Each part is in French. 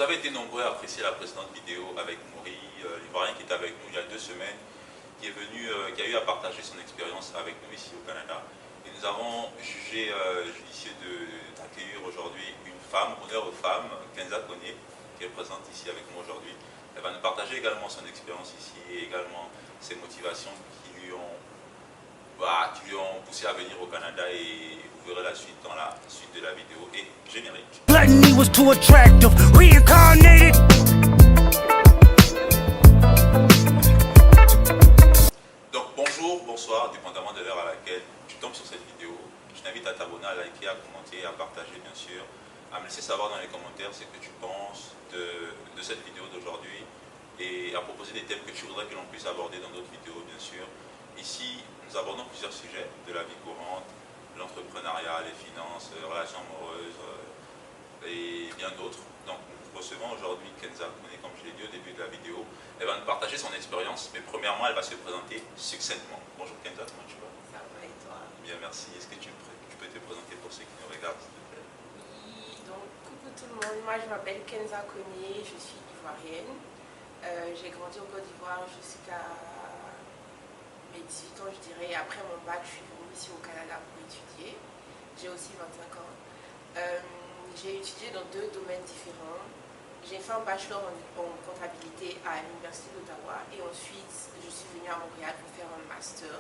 Vous avez été nombreux à apprécier la précédente vidéo avec Maury, l'Ivoirien qui était avec nous il y a 2 semaines, qui est venu, qui a eu à partager son expérience avec nous ici au Canada. Et nous avons jugé judicieux d'accueillir aujourd'hui une femme, honneur aux femmes, Kenza Koné, qui est présente ici avec nous aujourd'hui. Elle va nous partager également son expérience ici et également ses motivations qui lui ont poussé à venir au Canada, et vous verrez la suite dans la suite de la vidéo et générique. Gluttony was too attractive, reincarnated. Donc bonjour, bonsoir, dépendamment de l'heure à laquelle tu tombes sur cette vidéo. Je t'invite à t'abonner, à liker, à commenter, à partager bien sûr, à me laisser savoir dans les commentaires ce que tu penses de cette vidéo d'aujourd'hui et à proposer des thèmes que tu voudrais que l'on puisse aborder dans d'autres vidéos bien sûr. Ici, nous abordons plusieurs sujets de la vie courante, l'entrepreneuriat, les finances, relations amoureuses et bien d'autres. Donc nous recevons aujourd'hui Kenza Koné, comme je l'ai dit au début de la vidéo. Elle va nous partager son expérience, mais premièrement elle va se présenter succinctement. Bonjour Kenza, comment tu vas? Ça va et toi? Bien, merci. Est-ce que tu peux te présenter pour ceux qui nous regardent, s'il te plaît? Oui, donc coucou tout le monde, moi je m'appelle Kenza Koné, je suis ivoirienne. J'ai grandi au Côte d'Ivoire jusqu'à mes 18 ans je dirais. Après mon bac, je suis venue ici au Canada pour étudier. J'ai aussi 25 ans. J'ai étudié dans 2 domaines différents. J'ai fait un bachelor en comptabilité à l'Université d'Ottawa et ensuite je suis venue à Montréal pour faire un master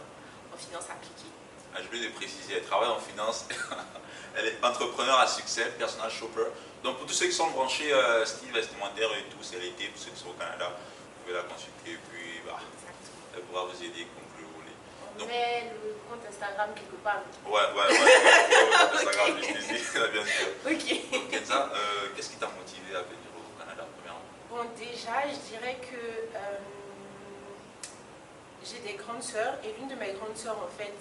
en finance appliquée. Je voulais le préciser, elle travaille en finance, elle est entrepreneur à succès, personal shopper. Donc pour tous ceux qui sont branchés style vestimentaire et tout, c'est l'été, pour ceux qui sont au Canada, vous pouvez la consulter et puis elle pourra vous aider comme vous voulez. On met le compte Instagram quelque part. Ouais, Instagram, je te dis, bien sûr. Ok. Donc Kenza, qu'est-ce qui t'a motivé à venir au Canada premièrement? Bon, déjà, je dirais que j'ai des grandes sœurs et l'une de mes grandes sœurs en fait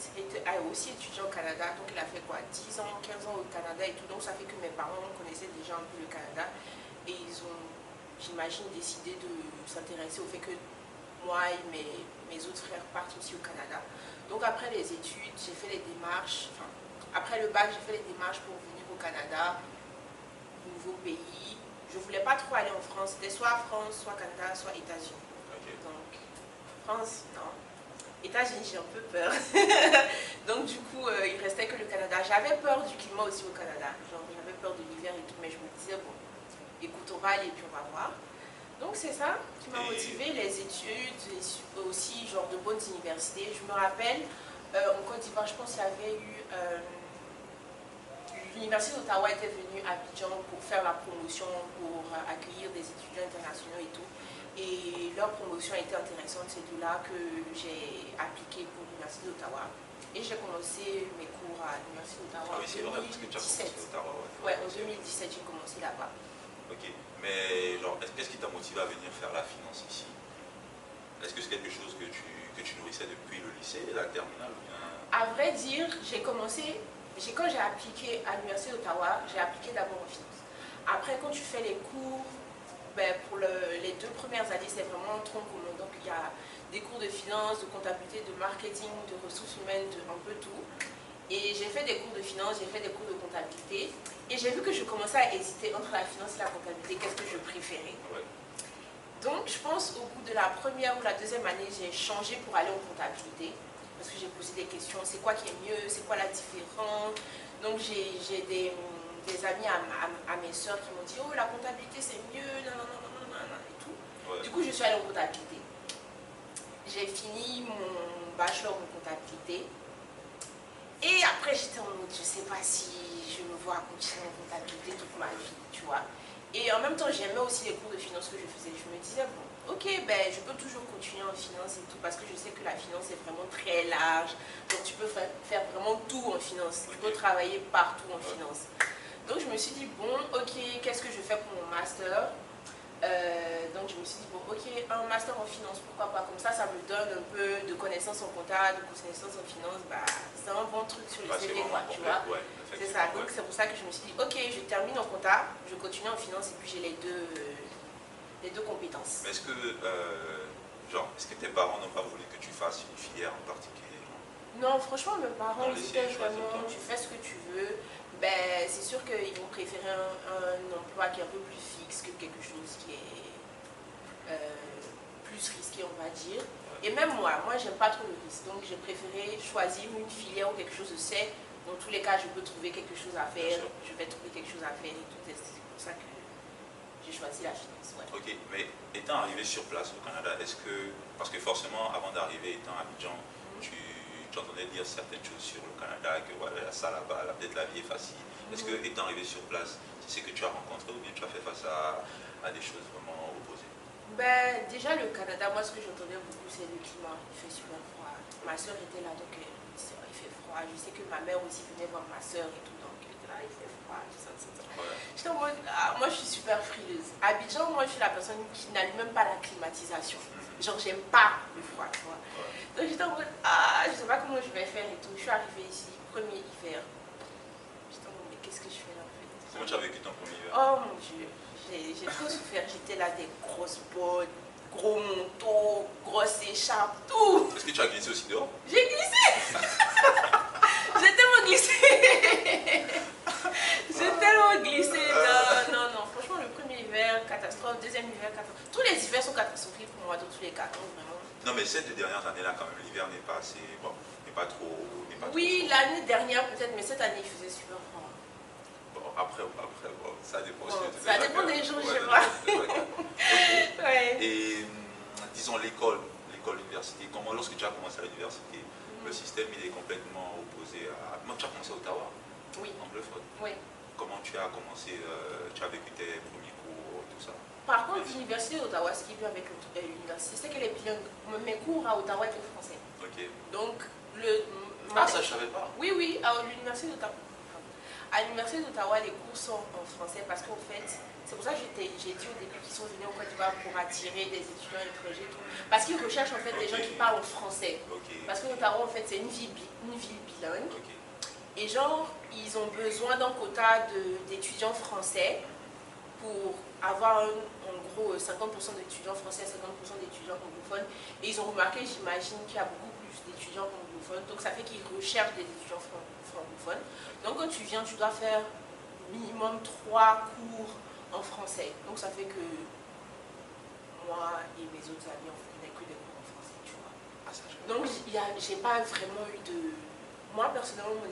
a aussi étudié au Canada, donc elle a fait quoi, 10 ans, 15 ans au Canada et tout, donc ça fait que mes parents connaissaient déjà un peu le Canada et ils ont, j'imagine, décidé de s'intéresser au fait que moi et mes autres frères partent aussi au Canada. Donc après les études, j'ai fait les démarches, enfin, après le bac, j'ai fait les démarches pour venir au Canada, nouveau pays. Je ne voulais pas trop aller en France, c'était soit France, soit Canada, soit États-Unis. Okay. Donc, France, non. États-Unis, j'ai un peu peur. Donc, du coup, il restait que le Canada. J'avais peur du climat aussi au Canada. Genre, j'avais peur de l'hiver et tout, mais je me disais, bon, écoute, on va aller et puis on va voir. Donc, c'est ça qui m'a motivée, les études, et aussi, genre, de bonnes universités. Je me rappelle, en Côte d'Ivoire, je pense qu'il y avait eu... L'Université d'Ottawa était venue à Abidjan pour faire la promotion, pour accueillir des étudiants internationaux et tout. Et leur promotion était intéressante, c'est de là que j'ai appliqué pour l'Université d'Ottawa. Et j'ai commencé mes cours à l'Université d'Ottawa en 2017. Ouais, en 2017, j'ai commencé là-bas. Ok, mais genre, qu'est-ce qui t'a motivé à venir faire la finance ici? Est-ce que c'est quelque chose que tu nourrissais depuis le lycée, la terminale ou bien... À vrai dire, j'ai commencé... Quand j'ai appliqué à l'Université d'Ottawa, j'ai appliqué d'abord en finance. Après, quand tu fais les cours, ben, pour les 2 premières années, c'est vraiment tronc commun. Donc, il y a des cours de finance, de comptabilité, de marketing, de ressources humaines, de un peu tout. Et j'ai fait des cours de finance, j'ai fait des cours de comptabilité. Et j'ai vu que je commençais à hésiter entre la finance et la comptabilité, qu'est-ce que je préférais. Ouais. Donc, je pense au bout de la première ou la 2e année, j'ai changé pour aller en comptabilité. Parce que j'ai posé des questions, c'est quoi qui est mieux, c'est quoi la différence. Donc j'ai des amis à mes soeurs qui m'ont dit, oh la comptabilité c'est mieux, nanana, et tout. Ouais. Du coup je suis allée en comptabilité. J'ai fini mon bachelor en comptabilité. Et après j'étais en mode, je sais pas si je me vois continuer en comptabilité toute ma vie, tu vois. Et en même temps j'aimais aussi les cours de finance que je faisais. Je me disais, bon, ok, ben, je peux toujours continuer en finance et tout parce que je sais que la finance est vraiment très large. Donc tu peux faire vraiment tout en finance. Tu peux travailler partout en finance. Donc je me suis dit, bon, ok, qu'est-ce que je fais pour mon master? Donc je me suis dit, bon, ok, un master en finance, pourquoi pas? Comme ça me donne un peu de connaissances en compta, de connaissances en finance. Bah, c'est un bon truc sur le CV, quoi, tu vois. Ouais, c'est ça. Donc c'est pour ça que je me suis dit, ok, je termine en compta, je continue en finance et puis j'ai les deux compétences. Mais est-ce que, est-ce que tes parents n'ont pas voulu que tu fasses une filière en particulier? Non, franchement, mes parents, ils étaient vraiment, tu fais ce que tu veux, Ben, c'est sûr qu'ils vont préférer un emploi qui est un peu plus fixe que quelque chose qui est plus risqué, on va dire. Et même moi j'aime pas trop le risque, donc j'ai préféré choisir une filière ou quelque chose de sait. Dans tous les cas, je peux trouver quelque chose à faire, je vais trouver quelque chose à faire et tout. C'est pour ça que j'ai choisi la finance. Ouais. Ok, mais étant arrivé sur place au Canada, est-ce que, parce que forcément, avant d'arriver, étant à Abidjan, tu entendais dire certaines choses sur le Canada, que voilà, ça là-bas, là, peut-être la vie est facile. Est-ce que, étant arrivé sur place, c'est ce que tu as rencontré ou bien tu as fait face à des choses vraiment opposées? Ben, déjà, le Canada, moi, ce que j'entendais beaucoup, c'est le climat. Il fait super froid. Ma soeur était là, donc il fait froid. Je sais que ma mère aussi venait voir ma soeur et tout, donc là, il fait froid. J'étais en mode, moi, je suis super frileuse. À Abidjan, moi, je suis la personne qui n'allume même pas la climatisation. Genre, j'aime pas le froid, tu vois. Donc, j'étais en mode, je sais pas comment je vais faire et tout. Je suis arrivée ici, premier hiver. J'étais en mode, mais qu'est-ce que je fais là, en fait? Comment tu as vécu ton premier hiver? Oh mon Dieu. J'ai trop souffert, j'étais là des grosses bottes, gros manteaux, grosses écharpes, tout. Est-ce que tu as glissé aussi dehors? J'ai glissé. J'ai tellement glissé. J'ai tellement glissé. Non, franchement, le premier hiver, catastrophe, deuxième hiver, catastrophe. Tous les hivers sont catastrophiques pour moi, dans tous les cas, donc vraiment. Non, mais ces 2 dernières années-là, quand même, l'hiver n'est pas assez, bon, n'est pas trop. Oui, l'année dernière peut-être, mais cette année, il faisait super froid. Bon, après, bon, ça dépend aussi. Bon, ça dépend des jours, je sais pas. Ouais. Et disons l'école, l'université, comment, lorsque tu as commencé à l'université, le système il est complètement opposé à. Moi, tu as commencé à Ottawa, oui. anglophone. Oui. Comment tu as commencé, tu as vécu tes premiers cours, tout ça? Par contre, l'université d'Ottawa, ce qui est bien avec l'université, c'est qu'elle est bilingue. Mes cours à Ottawa étaient français. Ok. Donc, ça, je savais pas. Oui, à l'université d'Ottawa. À l'université d'Ottawa, les cours sont en français parce qu'en fait, c'est pour ça que j'ai dit au début qu'ils sont venus au Côte d'Ivoire pour attirer des étudiants étrangers. Parce qu'ils recherchent en fait des gens qui parlent français. Parce que Ottawa, en fait, c'est une ville bilingue. Et genre, ils ont besoin d'un quota d'étudiants français pour avoir en gros 50% d'étudiants français, 50% d'étudiants anglophones. Et ils ont remarqué, j'imagine, qu'il y a beaucoup plus d'étudiants anglophones. Donc ça fait qu'ils recherchent des étudiants francophones. Donc quand tu viens, tu dois faire minimum 3 cours en français. Donc ça fait que moi et mes autres amis, on ne connaît que des cours en français, tu vois. Donc j'ai pas vraiment eu de... Moi personnellement, mon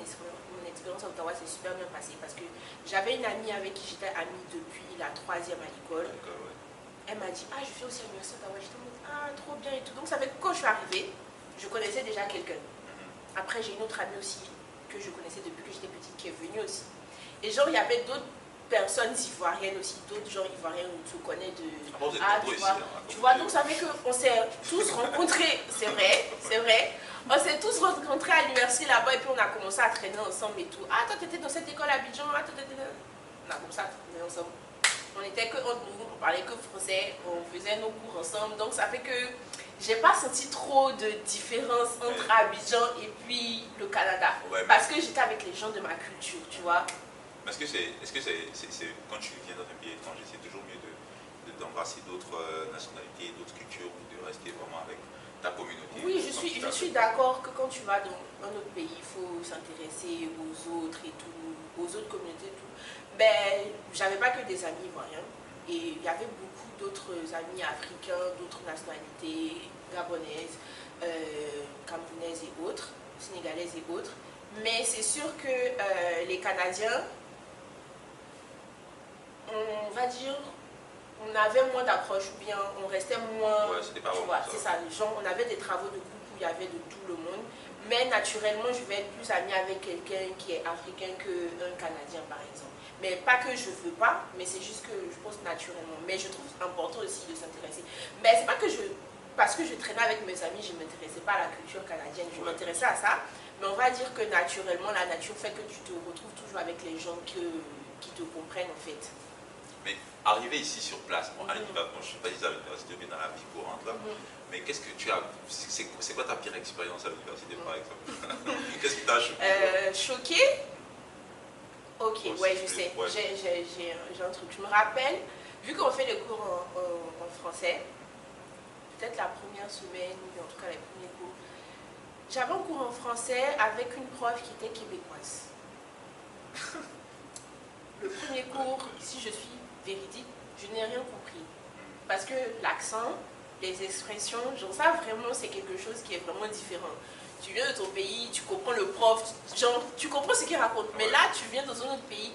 expérience à Ottawa s'est super bien passée parce que j'avais une amie avec qui j'étais amie depuis la 3e à l'école. Elle m'a dit, je fais aussi l'université d'Ottawa. J'étais en mode, trop bien et tout. Donc ça fait que quand je suis arrivée, je connaissais déjà quelqu'un. Après j'ai une autre amie aussi que je connaissais depuis que j'étais petite qui est venue aussi. Et genre il y avait d'autres personnes ivoiriennes aussi, d'autres gens ivoiriens où tu connais de... tu vois, donc ça fait qu'on s'est tous rencontrés, c'est vrai. On s'est tous rencontrés à l'université là-bas et puis on a commencé à traîner ensemble et tout. Toi tu étais dans cette école à Abidjan, on a commencé à traîner ensemble. On parlait que français, on faisait nos cours ensemble, donc ça fait que j'ai pas senti trop de différence entre Abidjan et puis le Canada. Parce que j'étais avec les gens de ma culture, tu vois. Mais est-ce que c'est quand tu viens dans un pays étranger, c'est toujours mieux d'embrasser d'autres nationalités, d'autres cultures ou de rester vraiment avec ta communauté? Oui, je suis d'accord que quand tu vas dans un autre pays, il faut s'intéresser aux autres et tout, aux autres communautés et tout. Ben, j'avais pas que des amis ivoiriens et il y avait beaucoup d'autres amis africains, d'autres nationalités, gabonaises, camerounaises et autres, sénégalaises et autres. Mais c'est sûr que les Canadiens, on va dire, on avait moins d'approche ou bien on restait moins... c'était pas bon, c'est ça, genre, on avait des travaux de groupe où il y avait de tout le monde. Mais naturellement, je vais être plus amie avec quelqu'un qui est africain qu'un Canadien, par exemple. Mais pas que je veux pas, mais c'est juste que je pense naturellement. Mais je trouve important aussi de s'intéresser. Mais c'est pas que parce que je traînais avec mes amis, je ne m'intéressais pas à la culture canadienne, je m'intéressais à ça. Mais on va dire que naturellement, la nature fait que tu te retrouves toujours avec les gens qui te comprennent en fait. Mais arriver ici sur place, je ne sais pas si à l'université ou bien dans la vie courante là, mais qu'est-ce que tu as, c'est quoi ta pire expérience à l'université par exemple? Qu'est-ce qui t'a choqué? Choqué? Ok, je sais, j'ai un truc. Je me rappelle, vu qu'on fait les cours en français, peut-être la première semaine, ou en tout cas les premiers cours, j'avais un cours en français avec une prof qui était québécoise. Le premier cours, si je suis véridique, je n'ai rien compris. Parce que l'accent, les expressions, genre ça vraiment c'est quelque chose qui est vraiment différent. Tu viens de ton pays, tu comprends le prof, genre tu comprends ce qu'il raconte. Mais là, tu viens dans un autre pays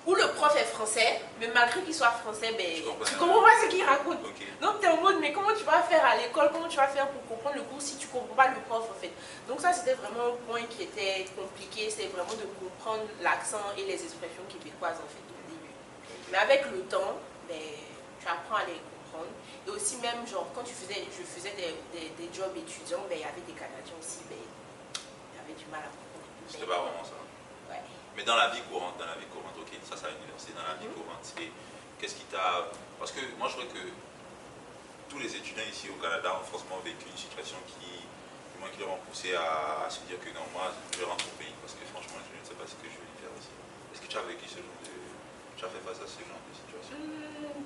où le prof est français, mais malgré qu'il soit français, ben, tu comprends pas ce qu'il raconte. Okay. Donc tu es en mode, mais comment tu vas faire à l'école, comment tu vas faire pour comprendre le cours si tu comprends pas le prof en fait. Donc ça c'était vraiment un point qui était compliqué, c'était vraiment de comprendre l'accent et les expressions québécoises en fait au début. Mais avec le temps, ben, tu apprends à les comprendre. Et aussi même, genre, quand je faisais des jobs étudiants, ben, il y avait des Canadiens aussi, ben, il y avait du mal à comprendre. C'était pas vraiment ça. Ouais. Mais dans la vie courante, ok, ça c'est à l'université, dans la vie courante, qu'est-ce qui t'a... Parce que moi je crois que tous les étudiants ici au Canada ont forcément vécu une situation qui leur ont poussé à se dire que non, moi je rentre au pays parce que franchement je ne sais pas ce que je vais faire ici. Est-ce que tu as vécu ce genre de... Tu as fait face à ce genre de situation?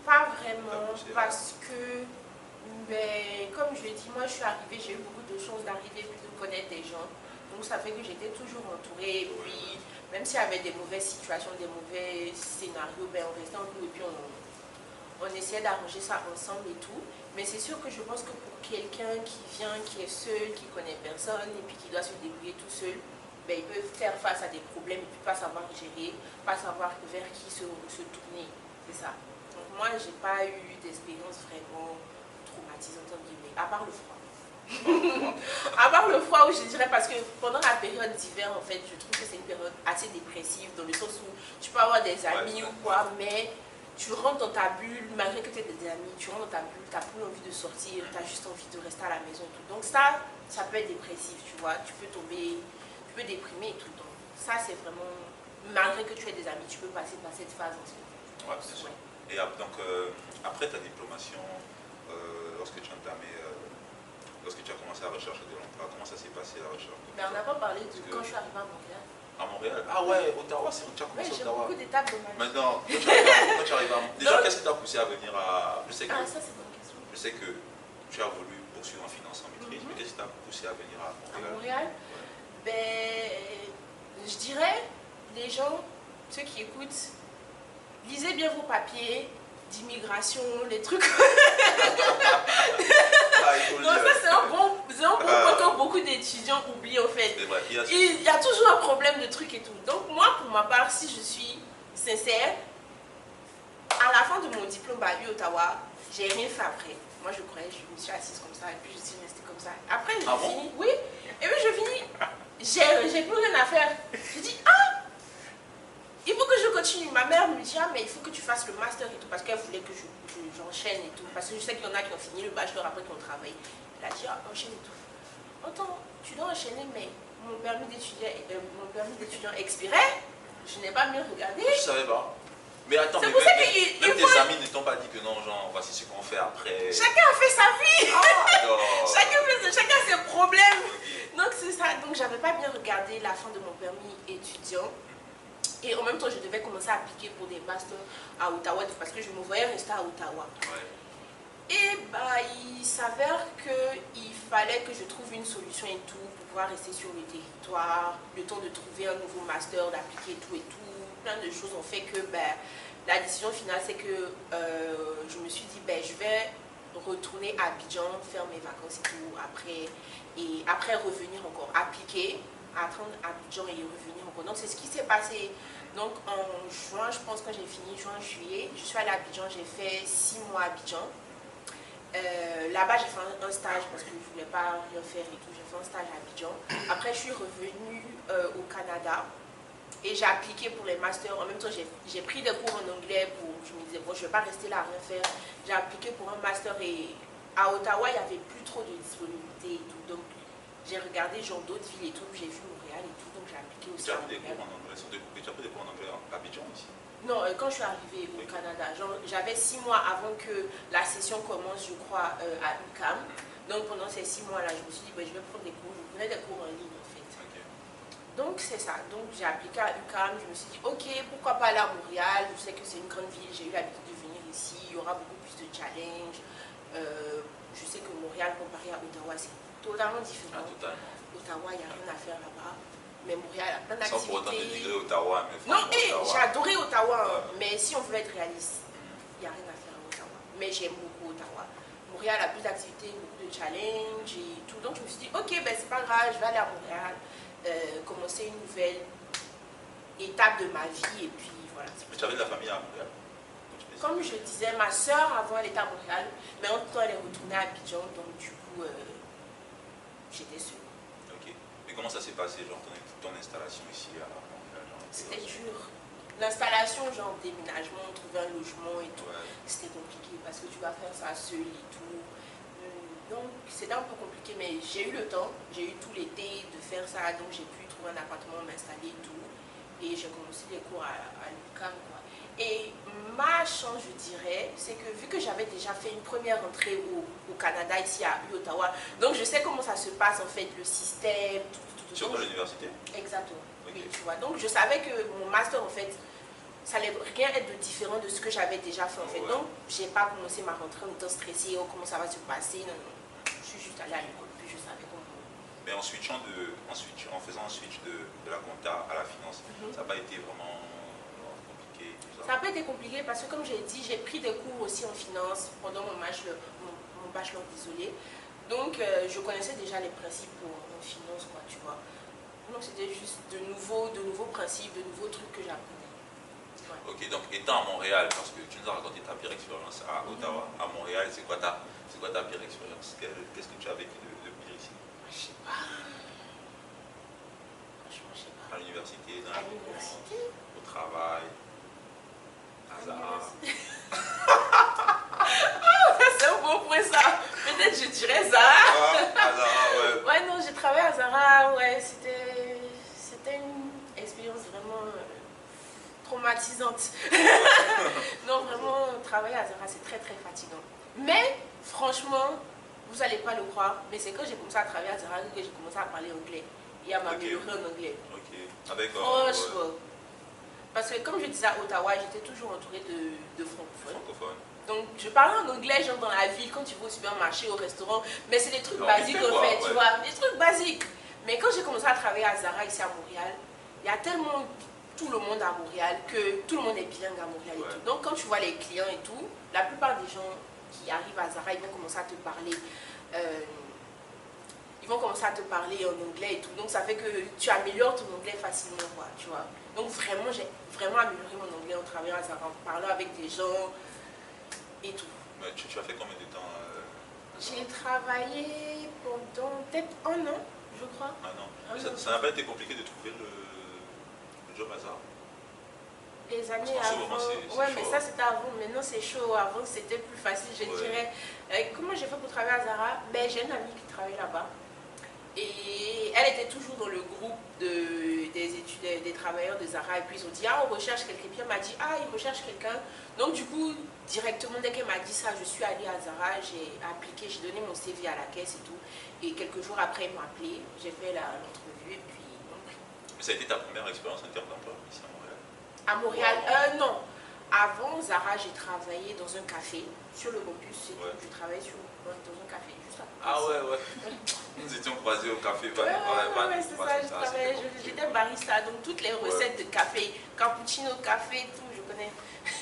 Pas vraiment, parce que, ben, comme je l'ai dit, moi je suis arrivée, j'ai eu beaucoup de chances d'arriver puis de connaître des gens. Donc ça fait que j'étais toujours entourée. Et puis, même s'il y avait des mauvaises situations, des mauvais scénarios, ben, on restait en groupe et puis on essayait d'arranger ça ensemble et tout. Mais c'est sûr que je pense que pour quelqu'un qui vient, qui est seul, qui connaît personne et puis qui doit se débrouiller tout seul, ben, il peut faire face à des problèmes et puis pas savoir gérer, pas savoir vers qui se tourner. C'est ça. Donc moi, j'ai pas eu d'expérience vraiment traumatisante, entre guillemets, à part le froid. À part le froid, où je dirais, parce que pendant la période d'hiver, en fait, je trouve que c'est une période assez dépressive, dans le sens où tu peux avoir des amis ou quoi, mais tu rentres dans ta bulle, malgré que tu aies des amis, tu rentres dans ta bulle, tu n'as plus envie de sortir, tu as juste envie de rester à la maison et tout. Donc ça peut être dépressif, tu vois, tu peux tomber, tu peux déprimer et tout. Donc ça, c'est vraiment, malgré que tu aies des amis, tu peux passer par cette phase en ce moment. Ouais, c'est sûr. Et donc, après ta diplomation, lorsque tu as entamé, lorsque tu as commencé à rechercher de l'emploi, comment ça s'est passé la recherche? Mais on n'a pas parlé de quand je suis arrivée à Montréal. À Montréal? Ah ouais, Ottawa, tu as commencé à j'ai Ottawa. beaucoup d'étapes dans ma vie. Maintenant, quand tu arrives à Montréal, déjà, qu'est-ce qui t'a poussé à venir à... Je sais que, ça c'est une bonne question. Je sais que tu as voulu poursuivre en finance en maîtrise, mais qu'est-ce qui t'a poussé à venir à Montréal? À Montréal, ben, je dirais, les gens, ceux qui écoutent, lisez bien vos papiers d'immigration, les trucs. Donc ça c'est un bon point que beaucoup d'étudiants oublient en fait. Vrai, il y a toujours un problème de trucs et tout. Donc moi pour ma part, si je suis sincère, à la fin de mon diplôme à Ottawa, j'ai rien fait après. Moi je croyais, je me suis assise comme ça et puis je suis restée comme ça. Après j'ai fini, oui, et puis je finis, j'ai plus rien à faire. Je dis il faut que je continue. Ma mère me dit, mais il faut que tu fasses le master et tout, parce qu'elle voulait que j'enchaîne et tout. Parce que je sais qu'il y en a qui ont fini le bachelor après qui ont travaillé. Elle a dit, enchaîne et tout. Attends, tu dois enchaîner, mais mon permis d'étudiant expirait. Je n'ai pas mieux regardé. Je ne savais pas. Mais attends, même tes amis ne t'ont pas dit que non, genre, voici ce qu'on fait après. Chacun a fait sa vie. Chacun a ses problèmes. Okay. Donc c'est ça. Donc j'avais pas bien regardé la fin de mon permis étudiant. Et en même temps, je devais commencer à appliquer pour des masters à Ottawa parce que je me voyais rester à Ottawa. Ouais. Et bah, il s'avère qu'il fallait que je trouve une solution et tout pour pouvoir rester sur le territoire, le temps de trouver un nouveau master, d'appliquer tout et tout. Plein de choses ont fait que la décision finale, c'est que je me suis dit, je vais retourner à Abidjan, faire mes vacances et tout, et après revenir encore, appliquer, attendre à Abidjan et revenir encore. Donc c'est ce qui s'est passé. Donc en juin, je pense que j'ai fini, juin, juillet, je suis allée à Abidjan, j'ai fait 6 mois à Abidjan. Là-bas j'ai fait un stage parce que je ne voulais pas rien faire et tout, j'ai fait un stage à Abidjan. Après je suis revenue au Canada et j'ai appliqué pour les masters. En même temps j'ai pris des cours en anglais pour, je me disais bon je ne vais pas rester là à rien faire. J'ai appliqué pour un master et à Ottawa il n'y avait plus trop de disponibilité et tout. Donc j'ai regardé genre d'autres villes et tout, j'ai vu Montréal et tout, donc j'ai appliqué aussi. Tu as pris des cours en anglais, tu as pris des cours en anglais à Abidjan aussi? Non, quand je suis arrivée au Canada, j'avais 6 mois avant que la session commence, je crois, à UQAM. Donc pendant ces 6 mois-là, je me suis dit, je vais prendre des cours, je prenais des cours en ligne en fait. Okay. Donc c'est ça, donc j'ai appliqué à UQAM, je me suis dit, ok, pourquoi pas aller à Montréal, je sais que c'est une grande ville, j'ai eu l'habitude de venir ici, il y aura beaucoup plus de challenges. Je sais que Montréal comparé à Ottawa, c'est totalement différent. Totalement. Ottawa, il n'y a rien à faire là-bas. Mais Montréal a plein d'activités. Sans pour autant dénigrer Ottawa. Mais non, j'ai adoré Ottawa, hein, Ouais. mais si on veut être réaliste, il n'y a rien à faire à Ottawa. Mais j'aime beaucoup Ottawa. Montréal a plus d'activités, beaucoup de challenges et tout. Donc je me suis dit, ok, ben c'est pas grave, je vais aller à Montréal, commencer une nouvelle étape de ma vie et puis voilà. Mais tu avais de la famille à Montréal? Comme je disais, ma soeur avant elle était à Montréal, mais en tout temps elle est retournée à Abidjan, donc du coup j'étais seule. Ok. Mais comment ça s'est passé, genre ton installation ici à Montréal? C'était dur. L'installation, genre déménagement, trouver un logement et tout, Ouais. c'était compliqué parce que tu vas faire ça seul et tout. Donc c'était un peu compliqué, mais j'ai eu le temps, j'ai eu tout l'été de faire ça, donc j'ai pu trouver un appartement, m'installer et tout. Et j'ai commencé les cours à l'UQAM, quoi. Et ma chance, je dirais, c'est que vu que j'avais déjà fait une première entrée au Canada, ici à Ottawa, donc je sais comment ça se passe en fait, le système, tout. Sur Donc, l'université? exactement. Ok. Oui, tu vois. Donc je savais que mon master, en fait, ça allait rien être de différent de ce que j'avais déjà fait, en fait. Ouais. Donc j'ai pas commencé ma rentrée en étant stressée, oh, comment ça va se passer, non, non. Je suis juste allée à l'école, puis je savais comment. Mais en faisant un switch de la compta à la finance, ça n'a pas été vraiment compliqué tout Ça n'a pas été compliqué parce que comme j'ai dit, j'ai pris des cours aussi en finance pendant mon bachelor désolé. Donc je connaissais déjà les principes en finance, quoi, tu vois. Donc c'était juste de nouveaux principes, de nouveaux trucs que j'apprenais. Ouais. Ok, donc étant à Montréal, parce que tu nous as raconté ta pire expérience à Ottawa, à Montréal, c'est quoi ta pire expérience? Qu'est-ce que tu as vécu de pire ici? Je sais pas. Franchement, je sais pas. À l'université, dans À la vie l'université. au travail, à Zara. C'est un bon point ça. Peut-être je dirais Zara. À Zara, ouais. Ouais, non, j'ai travaillé à Zara. Ouais, c'était une expérience vraiment traumatisante. Non, vraiment, travailler à Zara, c'est très très fatigant. Mais franchement, vous n'allez pas le croire, mais c'est quand j'ai commencé à travailler à Zara que j'ai commencé à parler anglais et à m'améliorer en anglais. Ok. Avec Franchement. Parce que comme je disais à Ottawa, j'étais toujours entourée de francophones. francophone. Donc je parlais en anglais, genre dans la ville, quand tu vas au supermarché, au restaurant, mais c'est des trucs Non, basiques mais c'est en fait, quoi, tu vois, des trucs basiques. Mais quand j'ai commencé à travailler à Zara ici à Montréal, il y a tellement tout le monde à Montréal que tout le monde est bilingue à Montréal et Ouais. tout. Donc quand tu vois les clients et tout, la plupart des gens qui arrivent à Zara, ils vont commencer à te parler. Ils vont commencer à te parler en anglais et tout. Donc ça fait que tu améliores ton anglais facilement, quoi, tu vois. Donc vraiment, j'ai vraiment amélioré mon anglais en travaillant à Zara, en parlant avec des gens et tout. Mais tu as fait combien de temps J'ai travaillé pendant peut-être un an, je crois. Ah non. Un Mais an. ça n'a pas été compliqué de trouver le job à Zara? Les années Parce qu'en ce moment, avant, c'est ouais, chaud. mais ça c'était avant, maintenant c'est chaud. Avant c'était plus facile, je Ouais. dirais. Comment j'ai fait pour travailler à Zara? Ben, j'ai une amie qui travaille là-bas. Et elle était toujours dans le groupe des travailleurs de Zara. Et puis ils ont dit, ah, on recherche quelqu'un. Puis elle m'a dit, ah, ils recherchent quelqu'un. Donc du coup, directement, dès qu'elle m'a dit ça, je suis allée à Zara, j'ai appliqué, j'ai donné mon CV à la caisse et tout. Et quelques jours après, ils m'ont appelé, j'ai fait l'entrevue et puis ils m'ont pris. Mais ça a été ta première expérience en termes d'emploi ici à Montréal? À Montréal, non. Avant Zara, j'ai travaillé dans un café, sur le campus. Ouais. Je travaillais dans un café, juste à côté. Ah ouais. Nous étions croisés au café. Ouais, c'est ça, je travaillais, j'étais barista, donc toutes les recettes de café, cappuccino, café, tout, je connais.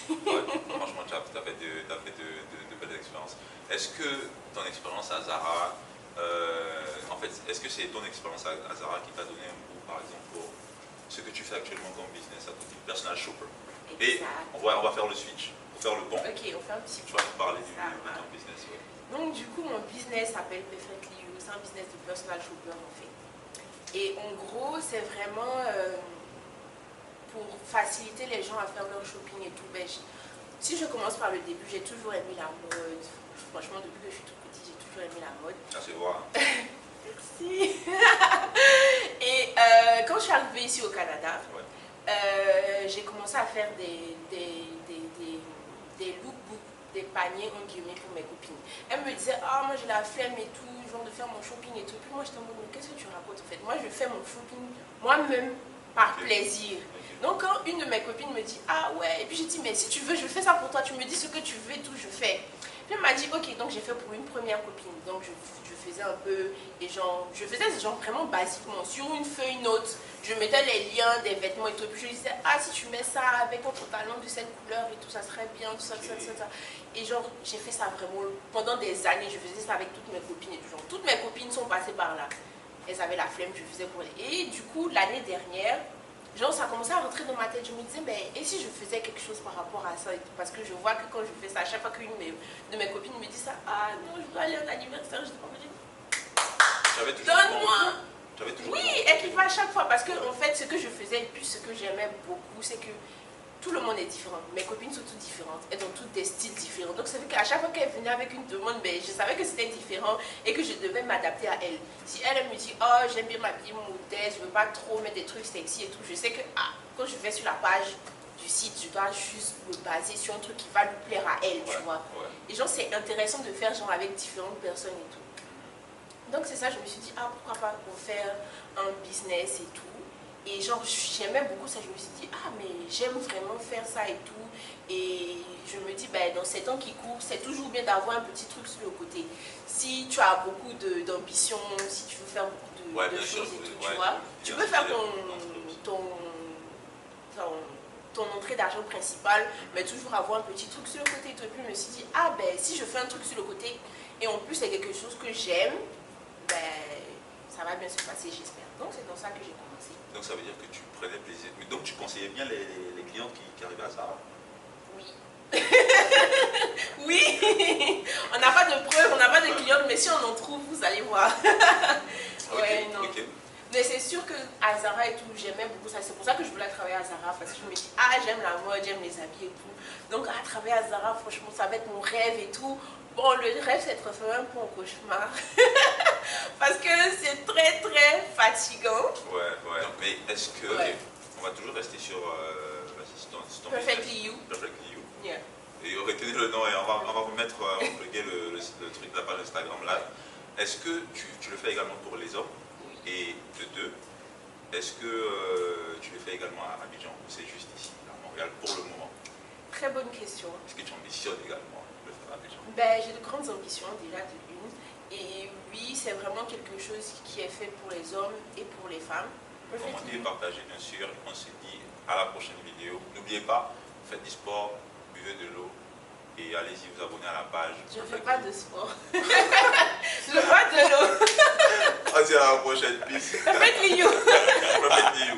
Ouais, franchement, tu as fait de belles expériences. Est-ce que ton expérience à Zara, en fait, est-ce que c'est ton expérience à Zara qui t'a donné un goût, par exemple, pour ce que tu fais actuellement comme business à côté, personal shopper? Et on va faire le switch, on va faire le pont. Ok, on fait un petit Tu vas nous parler de Ça va. ton business. Ouais. Donc du coup, mon business s'appelle Perfectly You, c'est un business de personal shopper en fait. Et en gros, c'est vraiment pour faciliter les gens à faire leur shopping et tout. Ben, si je commence par le début, j'ai toujours aimé la mode. Franchement, depuis que je suis toute petite, j'ai toujours aimé la mode. Ça se voit. Merci. Et quand je suis arrivée ici au Canada, Ouais. j'ai commencé à faire des lookbooks, des paniers en guillemets pour mes copines. Elles me disaient, ah, moi j'ai la flemme et tout, genre de faire mon shopping et tout. Puis moi j'étais en mode, mais qu'est-ce que tu racontes en fait? Moi je fais mon shopping moi-même par plaisir. Donc quand une de mes copines me dit, ah ouais, et puis j'ai dit, mais si tu veux, je fais ça pour toi, tu me dis ce que tu veux et tout, je fais. Puis elle m'a dit, ok, donc j'ai fait pour une première copine. Donc je faisais un peu, et genre, je faisais genre vraiment basiquement, sur une feuille note, je mettais les liens des vêtements et tout. Et puis je disais, ah, si tu mets ça avec ton pantalon de cette couleur et tout, ça serait bien, tout ça, tout ça, tout ça. Et genre, j'ai fait ça vraiment pendant des années. Je faisais ça avec toutes mes copines et tout. Genre, toutes mes copines sont passées par là. Elles avaient la flemme, je faisais pour elles. Et du coup, l'année dernière, genre, ça a commencé à rentrer dans ma tête. Je me disais, mais et si je faisais quelque chose par rapport à ça et tout? Parce que je vois que quand je fais ça, à chaque fois qu'une de mes copines me dit ça, ah non, je dois aller à un anniversaire, je dois aller. Donne-moi. Oui, et qu'il va à chaque fois. Parce que en fait, ce que je faisais, et puis ce que j'aimais beaucoup, c'est que tout le monde est différent. Mes copines sont toutes différentes. Elles ont toutes des styles différents. Donc, ça fait qu'à chaque fois qu'elles venaient avec une demande, ben, je savais que c'était différent et que je devais m'adapter à elle. Si elle me dit, oh, j'aime bien m'habiller modeste, je ne veux pas trop mettre des trucs sexy et tout, je sais que quand je vais sur la page du site, je dois juste me baser sur un truc qui va lui plaire à elle, tu vois. Et genre, c'est intéressant de faire genre avec différentes personnes et tout. Donc, c'est ça, je me suis dit, ah, pourquoi pas pour faire un business et tout. Et genre, j'aimais beaucoup ça, je me suis dit, ah, mais j'aime vraiment faire ça et tout. Et je me dis, ben, dans ces temps qui courent, c'est toujours bien d'avoir un petit truc sur le côté. Si tu as beaucoup d'ambition, si tu veux faire beaucoup de choses et tout, tu vois, tu peux faire ton entrée d'argent principale, mais toujours avoir un petit truc sur le côté. Et puis, je me suis dit, ah, ben, si je fais un truc sur le côté, et en plus, c'est quelque chose que j'aime, ben, ça va bien se passer, j'espère. Donc, c'est dans ça que j'ai commencé. Donc ça veut dire que tu prenais plaisir. Mais donc tu conseillais bien les clientes qui arrivaient à Zara? Oui. Oui. On n'a pas de preuves, on n'a pas de clientes, mais si on en trouve, vous allez voir. Ouais, non. Mais c'est sûr qu'à Zara et tout, j'aimais beaucoup ça. C'est pour ça que je voulais travailler à Zara, parce que je me dis, ah, j'aime la mode, j'aime les habits et tout. Donc, à travailler à Zara, franchement, ça va être mon rêve et tout. Bon, le rêve, c'est d'être fait un peu en cauchemar. Parce que c'est très, très fatigant. Ouais. Mais est-ce que... On va toujours rester sur ton Perfectly You. Perfectly You. Yeah. Et retenez le nom et on va vous mettre, on va plugger le truc de la page Instagram là. Est-ce que tu le fais également pour les hommes? Et de deux, est-ce que tu le fais également à Abidjan ou c'est juste ici, à Montréal, pour le moment? Très bonne question. Est-ce que tu ambitionnes également de le faire à Abidjan? Ben, j'ai de grandes ambitions déjà de une. Et oui, c'est vraiment quelque chose qui est fait pour les hommes et pour les femmes. Commentez, partagez bien sûr. On se dit à la prochaine vidéo. N'oubliez pas, faites du sport, buvez de l'eau et allez-y vous abonner à la page. Je ne fais pas de sport. Je ne fais pas de l'eau. On se dit à la prochaine. Peace. Perfectly You. Perfectly You.